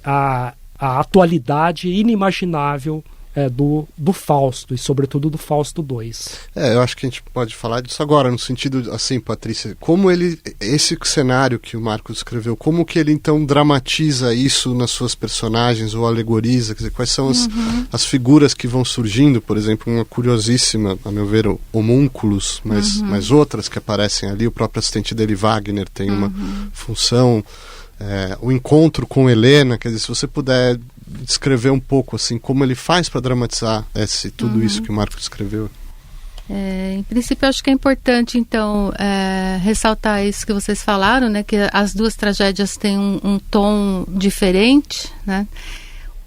a atualidade inimaginável do Fausto, e sobretudo do Fausto II. Eu acho que a gente pode falar disso agora, no sentido, assim, Patrícia, como esse cenário que o Marcos escreveu, como que ele então dramatiza isso nas suas personagens, ou alegoriza, quer dizer, quais são as figuras que vão surgindo, por exemplo, uma curiosíssima, a meu ver, homúnculos, mas outras que aparecem ali, o próprio assistente dele, Wagner, tem uma função, o encontro com Helena, quer dizer, se você puder descrever um pouco assim como ele faz para dramatizar tudo isso que o Marcos escreveu. Em princípio, eu acho que é importante então ressaltar isso que vocês falaram, né, que as duas tragédias têm um tom diferente, né?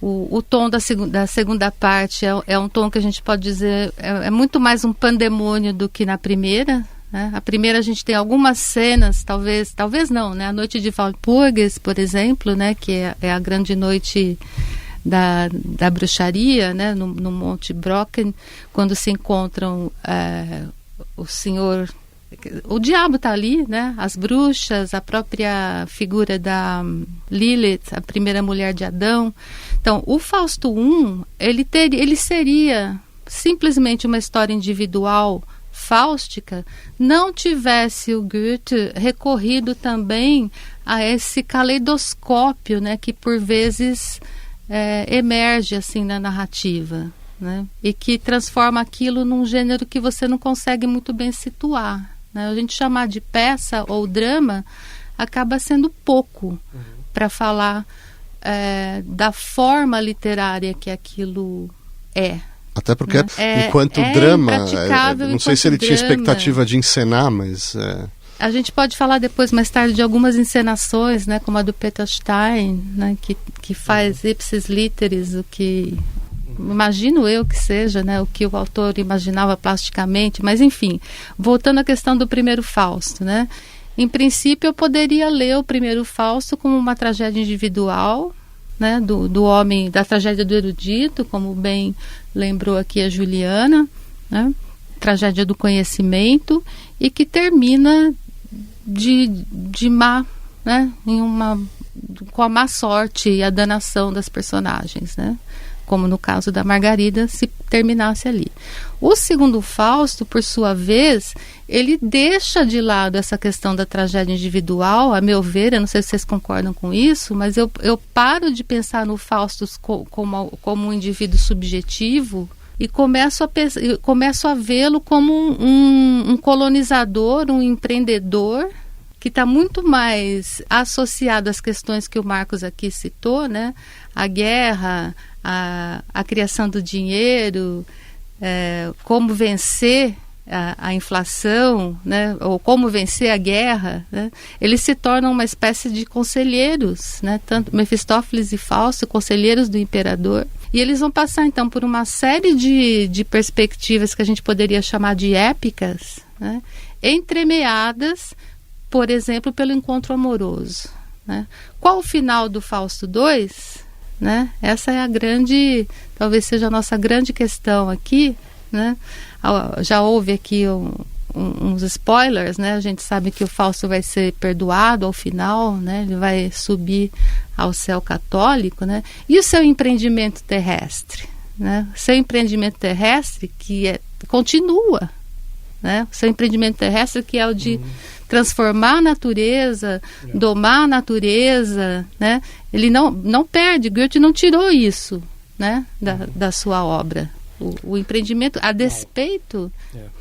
O tom da segunda parte é um tom que a gente pode dizer é muito mais um pandemônio do que na primeira, né? A primeira a gente tem algumas cenas, talvez não, né? A noite de Walpurgis, por exemplo, né? Que é a grande noite da bruxaria, né? No Monte Brocken, quando se encontram o diabo está ali, né? As bruxas, a própria figura da Lilith, a primeira mulher de Adão. Então, o Fausto I, ele seria simplesmente uma história individual fáustica, não tivesse o Goethe recorrido também a esse caleidoscópio, né, que por vezes emerge assim na narrativa, né, e que transforma aquilo num gênero que você não consegue muito bem situar, né? A gente chamar de peça ou drama acaba sendo pouco para falar da forma literária que aquilo é. Até porque, enquanto drama, não sei se ele tinha expectativa de encenar, mas... A gente pode falar depois, mais tarde, de algumas encenações, né, como a do Peter Stein, né, que faz ipsis literis, o que imagino eu que seja, né, o que o autor imaginava plasticamente, mas enfim, voltando à questão do primeiro Fausto, né, em princípio eu poderia ler o primeiro Fausto como uma tragédia individual, né, do homem, da tragédia do erudito, como bem lembrou aqui a Juliana, né, tragédia do conhecimento, e que termina de má né, com a má sorte e a danação das personagens, né? Como no caso da Margarida, se terminasse ali. O segundo Fausto, por sua vez, ele deixa de lado essa questão da tragédia individual, a meu ver, eu não sei se vocês concordam com isso, mas eu paro de pensar no Fausto como um indivíduo subjetivo e começo a vê-lo como um colonizador, um empreendedor, que está muito mais associado às questões que o Marcos aqui citou, né? A guerra, a criação do dinheiro, como vencer a inflação, né? Ou como vencer a guerra, né? Eles se tornam uma espécie de conselheiros, né? Tanto Mefistófeles e Fausto, conselheiros do imperador. E eles vão passar, então, por uma série de perspectivas que a gente poderia chamar de épicas, né? Entremeadas, por exemplo, pelo encontro amoroso, né? Qual o final do Fausto II? Né? Essa é talvez seja a nossa grande questão aqui, né? Já houve aqui uns spoilers, né? A gente sabe que o Fausto vai ser perdoado ao final, né? Ele vai subir ao céu católico, né? E o seu empreendimento terrestre, né? O seu empreendimento terrestre continua, né? O seu empreendimento terrestre que é o de transformar a natureza, domar a natureza, né? Ele não perde, Goethe não tirou isso, né? da sua obra. O empreendimento, a despeito,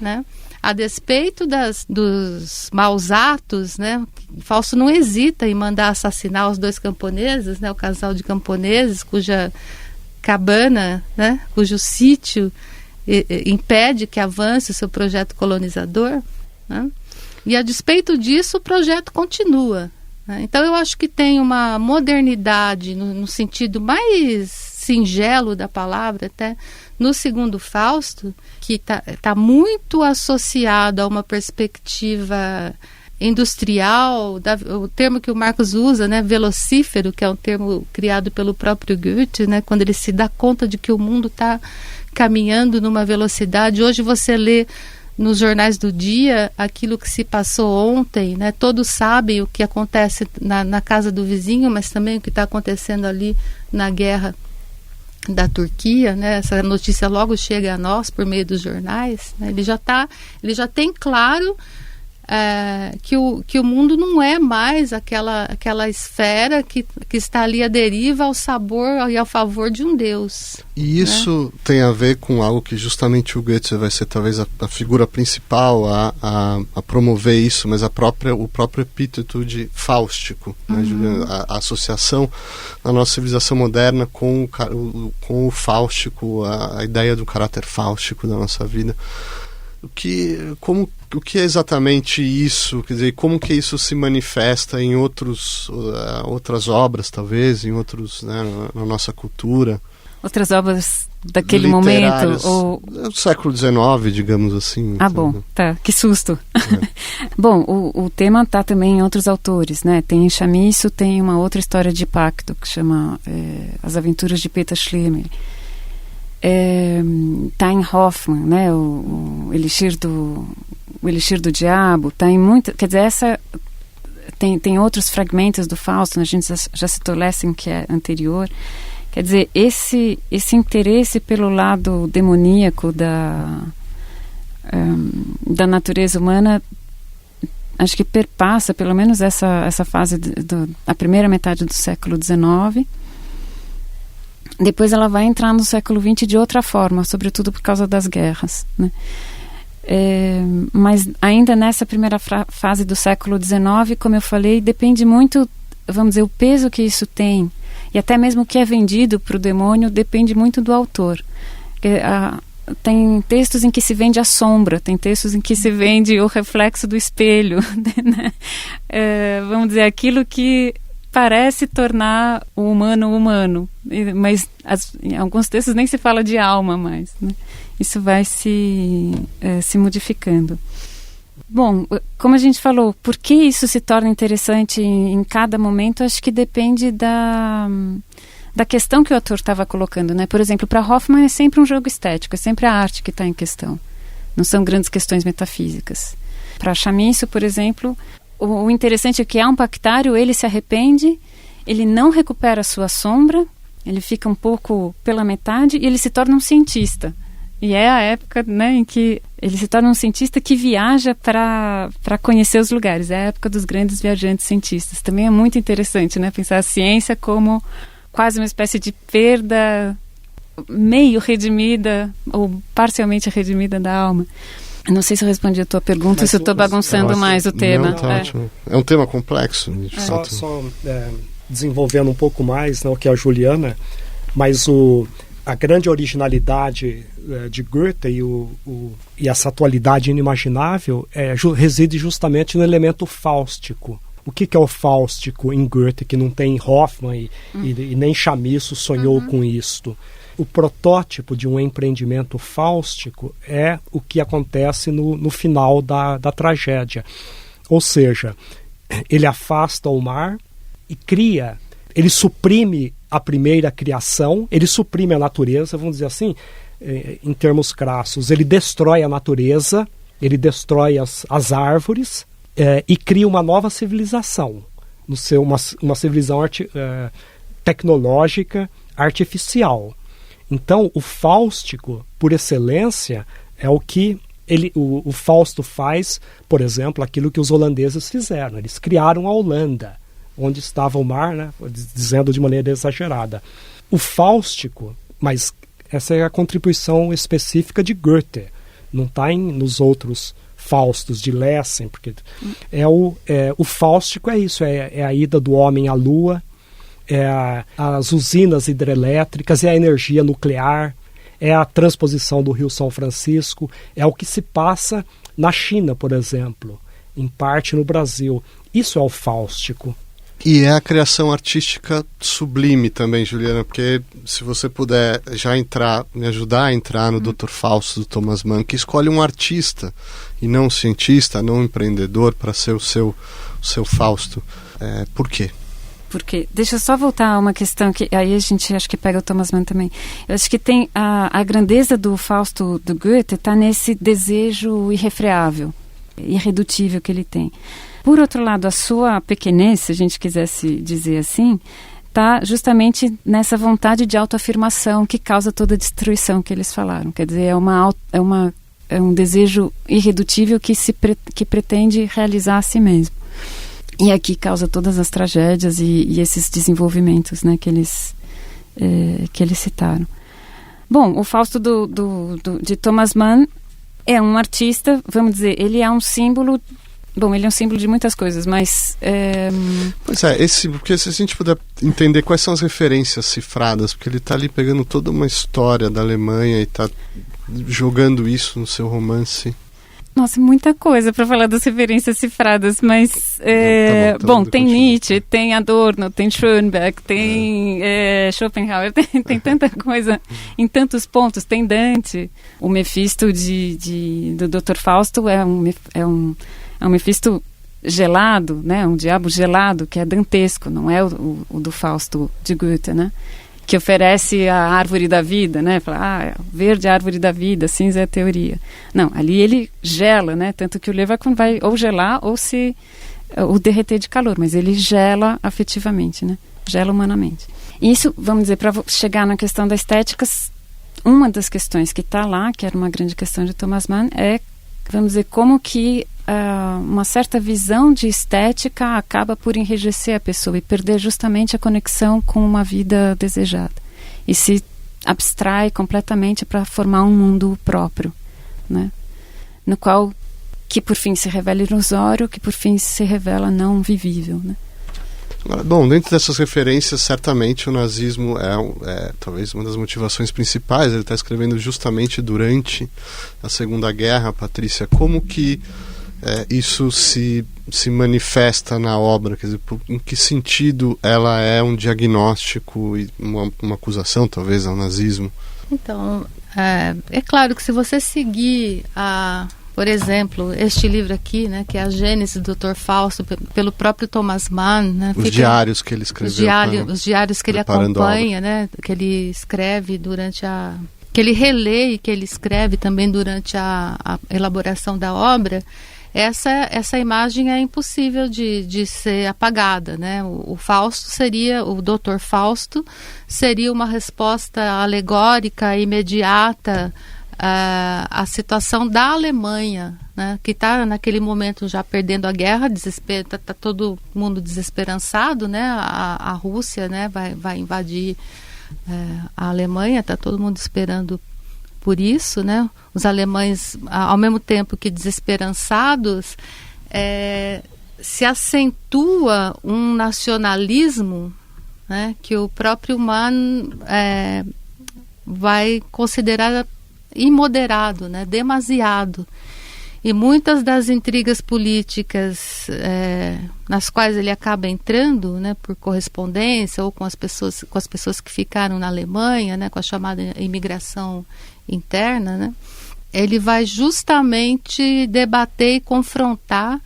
né? A despeito dos maus atos, né? Fausto não hesita em mandar assassinar os 2 camponeses, né? O casal de camponeses cuja cabana, né? Cujo sítio impede que avance o seu projeto colonizador, né? E a despeito disso, o projeto continua, né? Então eu acho que tem uma modernidade no sentido mais singelo da palavra, até no segundo Fausto, que tá muito associado a uma perspectiva industrial, o termo que o Marcos usa, né, velocífero, que é um termo criado pelo próprio Goethe, né, quando ele se dá conta de que o mundo está caminhando numa velocidade. Hoje você lê nos jornais do dia aquilo que se passou ontem, né? Todos sabem o que acontece na casa do vizinho, mas também o que está acontecendo ali na guerra da Turquia, né? Essa notícia logo chega a nós por meio dos jornais, né? Ele já tem claro que o mundo não é mais aquela esfera que está ali à deriva ao sabor e ao favor de um Deus. E isso, né, tem a ver com algo que justamente o Goethe vai ser talvez a figura principal a promover isso, mas o próprio epíteto de fáustico, né, a associação da nossa civilização moderna com o fáustico, a ideia do caráter fáustico da nossa vida. O que é exatamente isso? Quer dizer, como que isso se manifesta em outras obras, talvez, em outros, né, na nossa cultura? Outras obras daquele momento? Ou... do século XIX, digamos assim. Bom, tá, que susto. Bom, o tema está também em outros autores, né? Tem em Chamisso, tem uma outra história de pacto que chama As Aventuras de Peter Schlemmer. Tá em Hoffmann, né? O Elixir do Diabo, tá em muito, quer dizer, tem outros fragmentos do Fausto, né? A gente já citou Lessing, que é anterior. Quer dizer, esse interesse pelo lado demoníaco da natureza humana, acho que perpassa pelo menos essa fase a primeira metade do século XIX. Depois ela vai entrar no século XX de outra forma, sobretudo por causa das guerras, né? Mas ainda nessa primeira fase do século XIX, como eu falei, depende muito, vamos dizer, o peso que isso tem, e até mesmo o que é vendido para o demônio depende muito do autor. Tem textos em que se vende a sombra, tem textos em que se vende o reflexo do espelho, né? Vamos dizer, aquilo que parece tornar o humano, mas em alguns textos nem se fala de alma mais, né? Isso vai se modificando. Bom, como a gente falou, por que isso se torna interessante em cada momento, acho que depende da questão que o autor estava colocando, né? Por exemplo, para Hoffmann é sempre um jogo estético, é sempre a arte que está em questão, não são grandes questões metafísicas. Para Chamisso, por exemplo, o interessante é que há um pactário, ele se arrepende, ele não recupera a sua sombra, ele fica um pouco pela metade e ele se torna um cientista. E é a época, né, em que ele se torna um cientista que viaja para conhecer os lugares. É a época dos grandes viajantes cientistas. Também é muito interessante, né, pensar a ciência como quase uma espécie de perda meio redimida ou parcialmente redimida da alma. Não sei se eu respondi a tua pergunta, se eu estou bagunçando mais o tema. Não, tá ótimo. É um tema complexo. Só desenvolvendo um pouco mais, né, o que a Juliana, mas a grande originalidade de Goethe e essa atualidade inimaginável reside justamente no elemento fáustico. O que é o fáustico em Goethe, que não tem Hoffmann e nem Chamisso sonhou com isto? O protótipo de um empreendimento fáustico é o que acontece no final da tragédia. Ou seja, ele afasta o mar e cria, ele suprime a primeira criação, ele suprime a natureza, vamos dizer assim, em termos crassos. Ele destrói a natureza, ele destrói as árvores e cria uma nova civilização, uma civilização tecnológica, artificial. Então, o fáustico, por excelência, é o que o Fausto faz, por exemplo, aquilo que os holandeses fizeram. Eles criaram a Holanda, onde estava o mar, né, dizendo de maneira exagerada. O fáustico, mas essa é a contribuição específica de Goethe, não está nos outros Faustos de Lessing, porque o fáustico é isso, é a ida do homem à lua, as usinas hidrelétricas, é a energia nuclear, é a transposição do Rio São Francisco, é o que se passa na China, por exemplo, em parte no Brasil. Isso é o fáustico. E é a criação artística sublime também, Juliana, porque se você puder já me ajudar a entrar no Dr. Fausto do Thomas Mann, que escolhe um artista e não um cientista, não um empreendedor para ser o seu Fausto. Por quê? Porque, deixa eu só voltar a uma questão que aí a gente acho que pega o Thomas Mann também. Eu acho que tem a grandeza do Fausto do Goethe está nesse desejo irrefreável, irredutível que ele tem. Por outro lado, a sua pequenez, se a gente quisesse dizer assim, está justamente nessa vontade de autoafirmação que causa toda a destruição que eles falaram. Quer dizer, é um desejo irredutível que pretende realizar a si mesmo. E aqui causa todas as tragédias e esses desenvolvimentos, né, que eles citaram. Bom, o Fausto de Thomas Mann é um artista, vamos dizer, ele é um símbolo. Bom, ele é um símbolo de muitas coisas, mas... Pois porque se a gente puder entender quais são as referências cifradas, porque ele está ali pegando toda uma história da Alemanha e está jogando isso no seu romance. Nossa, muita coisa para falar das referências cifradas, mas... bom, tem Nietzsche, tem Adorno, tem Schoenberg, tem Schopenhauer, tem tanta coisa em tantos pontos, tem Dante. O Mefisto do Dr. Fausto é um Mefisto gelado, né? Um diabo gelado, que é dantesco, não é o do Fausto de Goethe, né? Que oferece a árvore da vida, né? Fala, verde é a árvore da vida, cinza é a teoria. Não, ali ele gela, né? Tanto que o Leverkusen vai ou gelar ou derreter de calor, mas ele gela afetivamente, né? Gela humanamente. Isso, vamos dizer, para chegar na questão da estética, uma das questões que está lá, que era uma grande questão de Thomas Mann, é, vamos dizer, como que uma certa visão de estética acaba por enrijecer a pessoa e perder justamente a conexão com uma vida desejada. E se abstrai completamente para formar um mundo próprio, né? No qual, que por fim se revela ilusório, que por fim se revela não vivível, né? Bom, dentro dessas referências, certamente o nazismo é talvez uma das motivações principais. Ele está escrevendo justamente durante a Segunda Guerra, Patrícia. Como que isso se manifesta na obra? Quer dizer, em que sentido ela é um diagnóstico e uma acusação, talvez, ao nazismo? Então, é claro que se você seguir por exemplo, este livro aqui, né, que é a Gênese do Dr. Fausto, pelo próprio Thomas Mann, né, diários que ele escreveu, os diários que ele acompanha, né, que ele escreve que ele relê e que ele escreve também durante a elaboração da obra, essa imagem é impossível de ser apagada, né? O Fausto seria, o Dr. Fausto seria uma resposta alegórica, imediata à situação da Alemanha, né? Que está naquele momento já perdendo a guerra, tá todo mundo desesperançado, né? A Rússia, né? vai invadir a Alemanha, está todo mundo esperando por isso, né? Os alemães, ao mesmo tempo que desesperançados, se acentua um nacionalismo, né, que o próprio Mann vai considerar imoderado, né, demasiado. E muitas das intrigas políticas nas quais ele acaba entrando, né, por correspondência ou com as pessoas que ficaram na Alemanha, né, com a chamada imigração interna, né, ele vai justamente debater e confrontar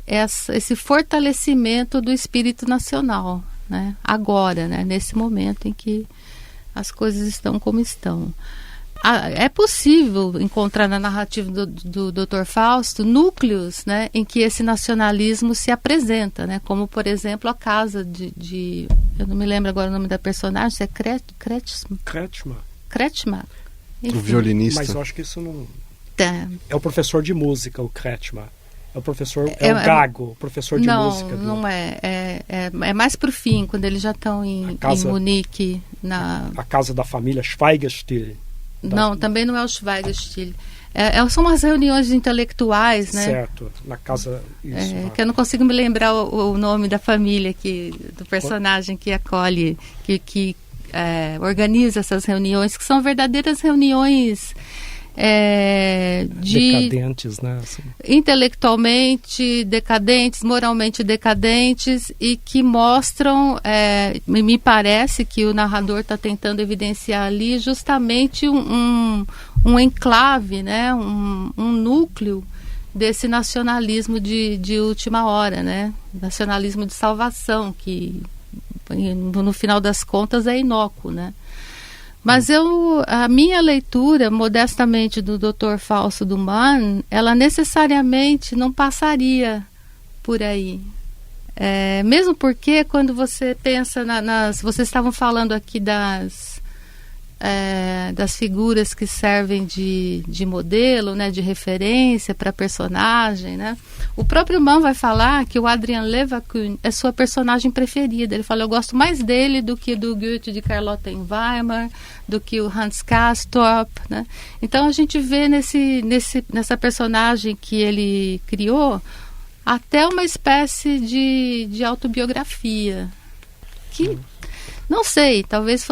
esse fortalecimento do espírito nacional, né, agora, né, nesse momento em que as coisas estão como estão. É possível encontrar na narrativa do Dr. Fausto núcleos, né, em que esse nacionalismo se apresenta, né, como, por exemplo, a casa de eu não me lembro agora o nome da personagem, se é Kretschmer. O violinista. Mas eu acho que isso não... É o professor de música, o Kretschmer. É o professor, o Gago, o professor de música. Não é. É mais pro fim, quando eles já estão em Munique. A casa da família Schweigerstil. Não, também não é o Schweigerstil. São umas reuniões intelectuais, né? Certo, na casa... Isso, que eu não consigo me lembrar o nome da família, do personagem que acolhe, que organiza essas reuniões, que são verdadeiras reuniões decadentes, né? Assim. Intelectualmente decadentes, moralmente decadentes, e que mostram, me parece que o narrador está tentando evidenciar ali justamente um enclave, né? um núcleo desse nacionalismo de última hora, né? Nacionalismo de salvação, que no final das contas é inócuo, né? Mas a minha leitura, modestamente, do Dr. Fausto do Mann, ela necessariamente não passaria por aí. Mesmo porque, quando você pensa vocês estavam falando aqui das figuras que servem de modelo, né, de referência para personagem, né? O próprio Mann vai falar que o Adrian Leverkühn é sua personagem preferida. Ele fala, eu gosto mais dele do que do Goethe de Carlotta em Weimar, do que o Hans Castorp, né? Então a gente vê nessa personagem que ele criou até uma espécie de autobiografia, que não sei, talvez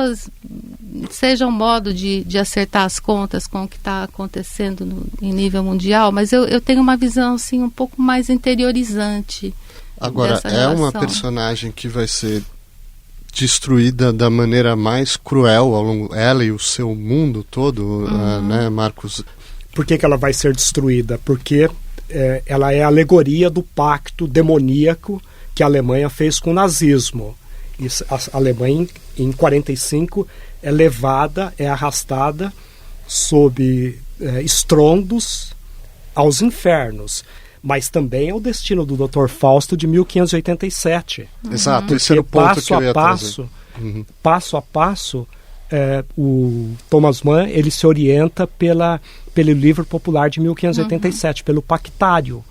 seja um modo de acertar as contas com o que está acontecendo em nível mundial, mas eu tenho uma visão assim um pouco mais interiorizante. Agora, uma personagem que vai ser destruída da maneira mais cruel ao longo, ela e o seu mundo todo, né, Marcos? Por que ela vai ser destruída? Porque ela é a alegoria do pacto demoníaco que a Alemanha fez com o nazismo. A Alemanha, em 1945, é arrastada sob estrondos aos infernos. Mas também é o destino do Dr. Fausto de 1587. Exato, esse era o ponto que eu ia trazer. Passo a passo, o Thomas Mann ele se orienta pelo livro popular de 1587, pelo Pactário,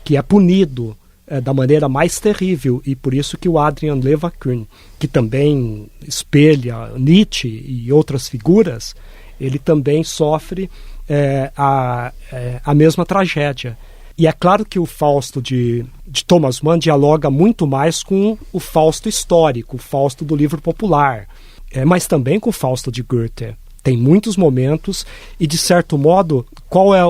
que é punido da maneira mais terrível, e por isso que o Adrian Leverkühn, que também espelha Nietzsche e outras figuras, ele também sofre a mesma tragédia. E é claro que o Fausto de Thomas Mann dialoga muito mais com o Fausto histórico, o Fausto do livro popular, mas também com o Fausto de Goethe. Tem muitos momentos, e de certo modo, qual é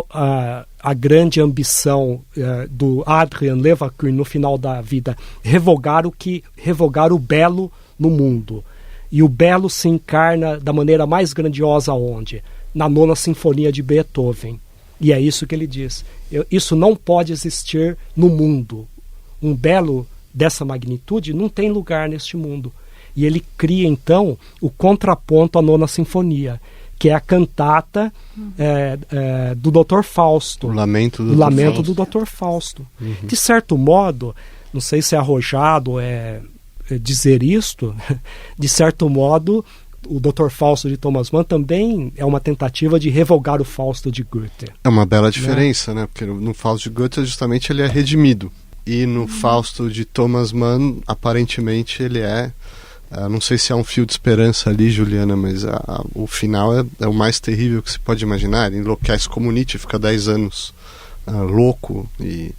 a grande ambição do Adrian Leverkühn no final da vida? Revogar o belo no mundo. E o belo se encarna da maneira mais grandiosa onde? Na 9ª Sinfonia de Beethoven. E é isso que ele diz. Isso não pode existir no mundo. Um belo dessa magnitude não tem lugar neste mundo. E ele cria, então, o contraponto à 9ª Sinfonia, que é a cantata do Dr. Fausto. O Lamento do Dr. Fausto. De certo modo, não sei se é arrojado dizer isto, de certo modo, o Dr. Fausto de Thomas Mann também é uma tentativa de revogar o Fausto de Goethe. É uma bela diferença, né? Porque no Fausto de Goethe, justamente, ele é redimido. E no Fausto de Thomas Mann, aparentemente, ele não sei se há um fio de esperança ali, Juliana, mas o final é o mais terrível que se pode imaginar. Ele enlouquece como Nietzsche, fica 10 anos louco e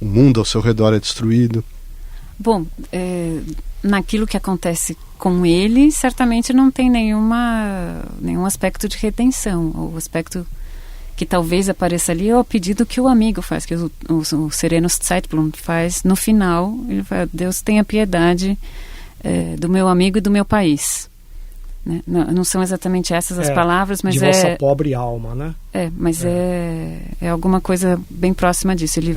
o mundo ao seu redor é destruído. Bom, naquilo que acontece com ele, certamente não tem nenhum aspecto de redenção. O aspecto que talvez apareça ali é o pedido que o amigo faz, que o Serenus Zeitblum faz no final. Ele fala: Deus tenha piedade do meu amigo e do meu país. Né? Não são exatamente essas as palavras, mas de vossa pobre alma, né? Mas é alguma coisa bem próxima disso. Ele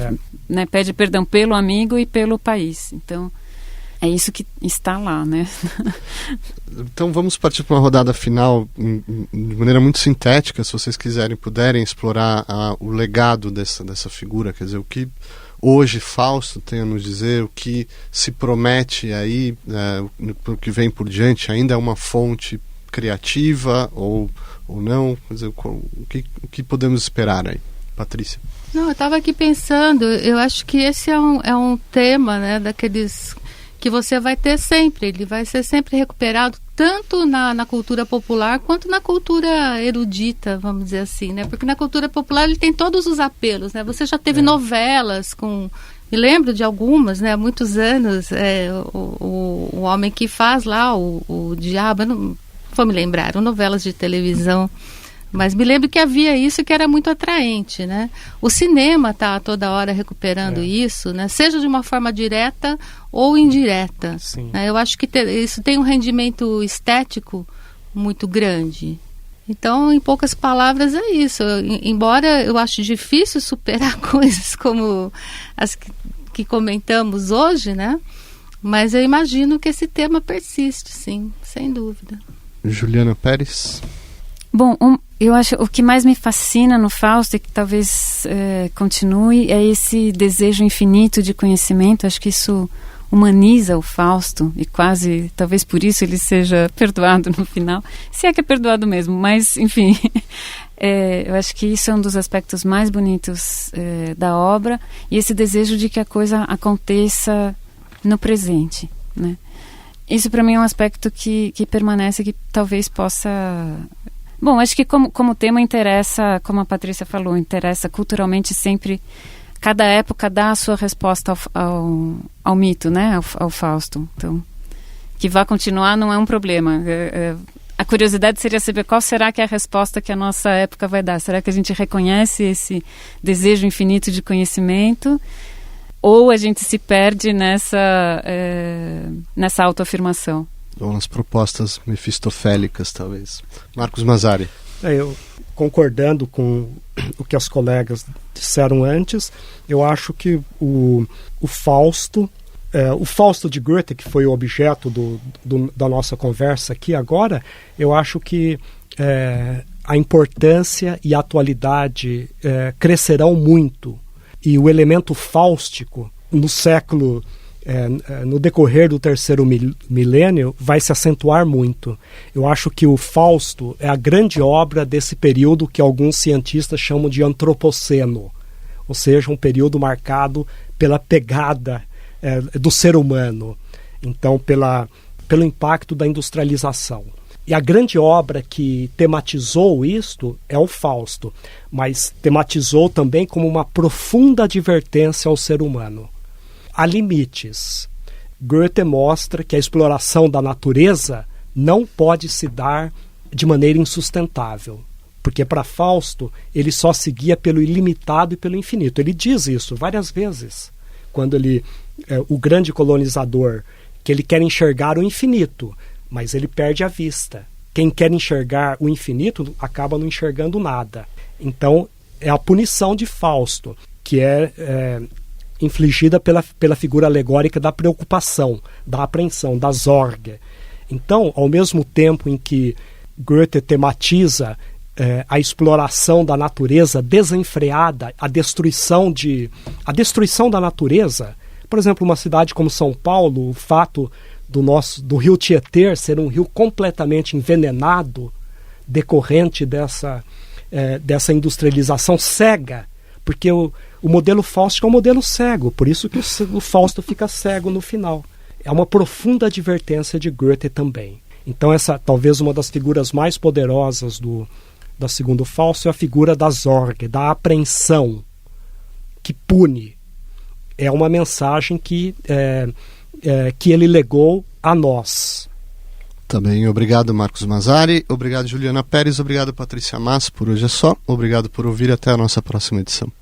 pede perdão pelo amigo e pelo país. Então, é isso que está lá, né? Então vamos partir para uma rodada final de maneira muito sintética, se vocês puderem explorar o legado dessa figura, quer dizer, o que hoje Fausto tem a nos dizer, o que se promete aí, o que vem por diante, ainda é uma fonte criativa ou não? Quer dizer, o que podemos esperar aí? Patrícia? Não, eu estava aqui pensando, eu acho que esse é um tema, né, daqueles que você vai ter sempre, ele vai ser sempre recuperado tanto na cultura popular quanto na cultura erudita, vamos dizer assim, né? Porque na cultura popular ele tem todos os apelos, né? Você já teve novelas me lembro de algumas, né? Há muitos anos, o homem que faz lá o diabo, eu não vou me lembrar, eram novelas de televisão, mas me lembro que havia isso que era muito atraente, né? O cinema está toda hora recuperando isso, né? Seja de uma forma direta ou indireta. Né? Eu acho que isso tem um rendimento estético muito grande. Então, em poucas palavras, é isso. Embora eu acho difícil superar coisas como as que comentamos hoje, né? Mas eu imagino que esse tema persiste, sim, sem dúvida. Juliana Pérez? Bom, eu acho o que mais me fascina no Fausto e que talvez continue é esse desejo infinito de conhecimento. Acho que isso humaniza o Fausto e quase, talvez por isso ele seja perdoado no final, se é que é perdoado mesmo, mas enfim, eu acho que isso é um dos aspectos mais bonitos da obra, e esse desejo de que a coisa aconteça no presente, né? Isso para mim é um aspecto que permanece, que talvez possa... Bom, acho que como tema interessa, como a Patrícia falou, interessa culturalmente sempre. Cada época dá a sua resposta ao mito, né? Ao Fausto. Então, que vá continuar não é um problema. A curiosidade seria saber qual será que é a resposta que a nossa época vai dar. Será que a gente reconhece esse desejo infinito de conhecimento? Ou a gente se perde nessa autoafirmação? Ou nas propostas mefistofélicas, talvez. Marcos Mazzari. Eu, concordando com o que as colegas disseram antes, eu acho que o Fausto de Goethe, que foi o objeto da nossa conversa aqui agora, eu acho que a importância e a atualidade crescerão muito, e o elemento fáustico no decorrer do terceiro milênio vai se acentuar muito. Eu acho que o Fausto é a grande obra desse período que alguns cientistas chamam de antropoceno, ou seja, um período marcado pela pegada do ser humano, então pelo impacto da industrialização. E a grande obra que tematizou isto é o Fausto, mas tematizou também como uma profunda advertência ao ser humano. Há limites. Goethe mostra que a exploração da natureza não pode se dar de maneira insustentável, porque para Fausto ele só seguia pelo ilimitado e pelo infinito. Ele diz isso várias vezes, quando o grande colonizador, que ele quer enxergar o infinito, mas ele perde a vista. Quem quer enxergar o infinito acaba não enxergando nada. Então é a punição de Fausto, que é infligida pela figura alegórica da preocupação, da apreensão, da Sorge. Então, ao mesmo tempo em que Goethe tematiza a exploração da natureza desenfreada, a destruição da natureza. Por exemplo, uma cidade como São Paulo, o fato do rio Tietê ser um rio completamente envenenado, decorrente dessa industrialização cega, porque o modelo fáustico é um modelo cego, por isso que o Fausto fica cego no final. É uma profunda advertência de Goethe também. Então essa talvez uma das figuras mais poderosas da Segundo Fausto é a figura da Sorge, da apreensão, que pune. É uma mensagem que ele legou a nós. Também obrigado, Marcos Mazzari, obrigado, Juliana Pérez, obrigado, Patrícia Mas, por hoje é só, obrigado por ouvir, até a nossa próxima edição.